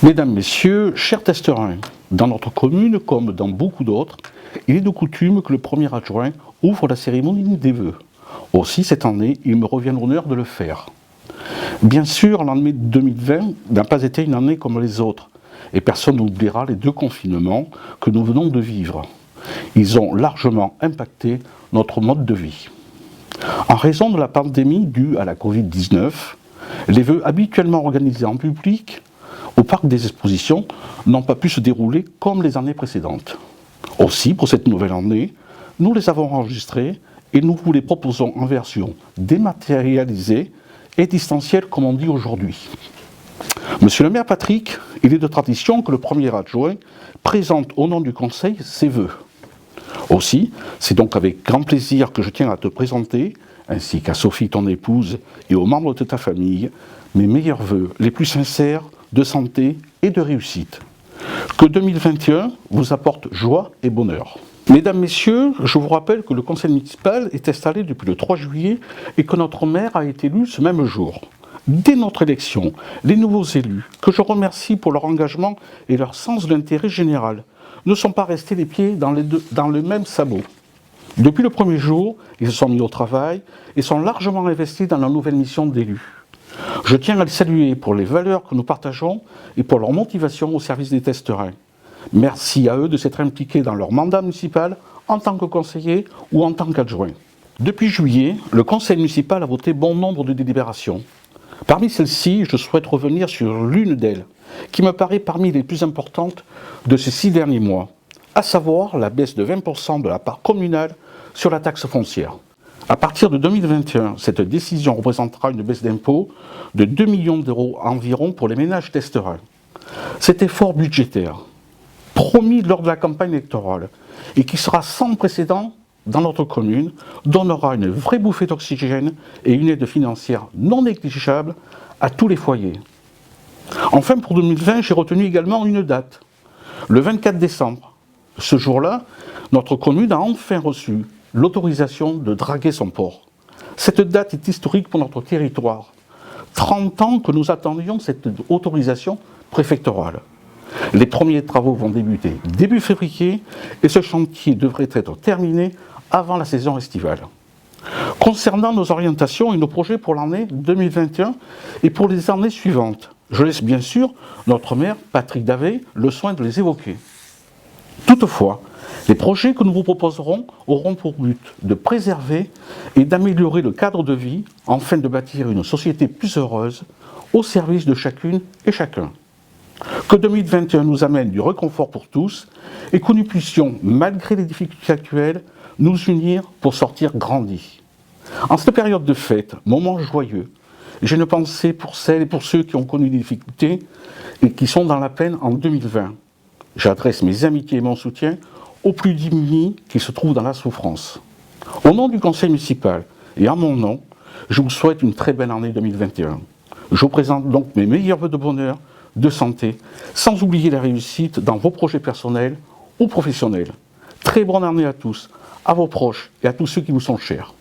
Mesdames, Messieurs, chers testerins, dans notre commune, comme dans beaucoup d'autres, il est de coutume que le premier adjoint ouvre la cérémonie des vœux. Aussi, cette année, il me revient l'honneur de le faire. Bien sûr, l'année 2020 n'a pas été une année comme les autres, et personne n'oubliera les 2 confinements que nous venons de vivre. Ils ont largement impacté notre mode de vie. En raison de la pandémie due à la Covid-19, les vœux habituellement organisés en public au parc des expositions n'ont pas pu se dérouler comme les années précédentes. Aussi, pour cette nouvelle année, nous les avons enregistrés et nous vous les proposons en version dématérialisée et distancielle comme on dit aujourd'hui. Monsieur le maire Patrick, il est de tradition que le premier adjoint présente au nom du conseil ses vœux. Aussi, c'est donc avec grand plaisir que je tiens à te présenter, ainsi qu'à Sophie, ton épouse, et aux membres de ta famille, mes meilleurs vœux les plus sincères de santé et de réussite. Que 2021 vous apporte joie et bonheur. Mesdames, Messieurs, je vous rappelle que le conseil municipal est installé depuis le 3 juillet et que notre maire a été élu ce même jour. Dès notre élection, les nouveaux élus, que je remercie pour leur engagement et leur sens de l'intérêt général, ne sont pas restés les pieds dans le même sabot. Depuis le premier jour, ils se sont mis au travail et sont largement investis dans la nouvelle mission d'élu. Je tiens à les saluer pour les valeurs que nous partageons et pour leur motivation au service des testerins. Merci à eux de s'être impliqués dans leur mandat municipal en tant que conseiller ou en tant qu'adjoint. Depuis juillet, le conseil municipal a voté bon nombre de délibérations. Parmi celles-ci, je souhaite revenir sur l'une d'elles, qui me paraît parmi les plus importantes de ces 6 derniers mois, à savoir la baisse de 20% de la part communale sur la taxe foncière. À partir de 2021, cette décision représentera une baisse d'impôt de 2 millions d'euros environ pour les ménages testerins. Cet effort budgétaire, promis lors de la campagne électorale et qui sera sans précédent dans notre commune, donnera une vraie bouffée d'oxygène et une aide financière non négligeable à tous les foyers. Enfin, pour 2020, j'ai retenu également une date, le 24 décembre. Ce jour-là, notre commune a enfin reçu l'autorisation de draguer son port. Cette date est historique pour notre territoire. 30 ans que nous attendions cette autorisation préfectorale. Les premiers travaux vont débuter début février et ce chantier devrait être terminé avant la saison estivale. Concernant nos orientations et nos projets pour l'année 2021 et pour les années suivantes, je laisse bien sûr notre maire Patrick Davet le soin de les évoquer. Toutefois, les projets que nous vous proposerons auront pour but de préserver et d'améliorer le cadre de vie afin de bâtir une société plus heureuse au service de chacune et chacun. Que 2021 nous amène du réconfort pour tous et que nous puissions, malgré les difficultés actuelles, nous unir pour sortir grandis. En cette période de fête, moment joyeux, j'ai une pensée pour celles et pour ceux qui ont connu des difficultés et qui sont dans la peine en 2020. J'adresse mes amitiés et mon soutien aux plus démunis qui se trouvent dans la souffrance. Au nom du conseil municipal et en mon nom, je vous souhaite une très belle année 2021. Je vous présente donc mes meilleurs vœux de bonheur, de santé, sans oublier la réussite dans vos projets personnels ou professionnels. Très bonne année à tous, à vos proches et à tous ceux qui vous sont chers.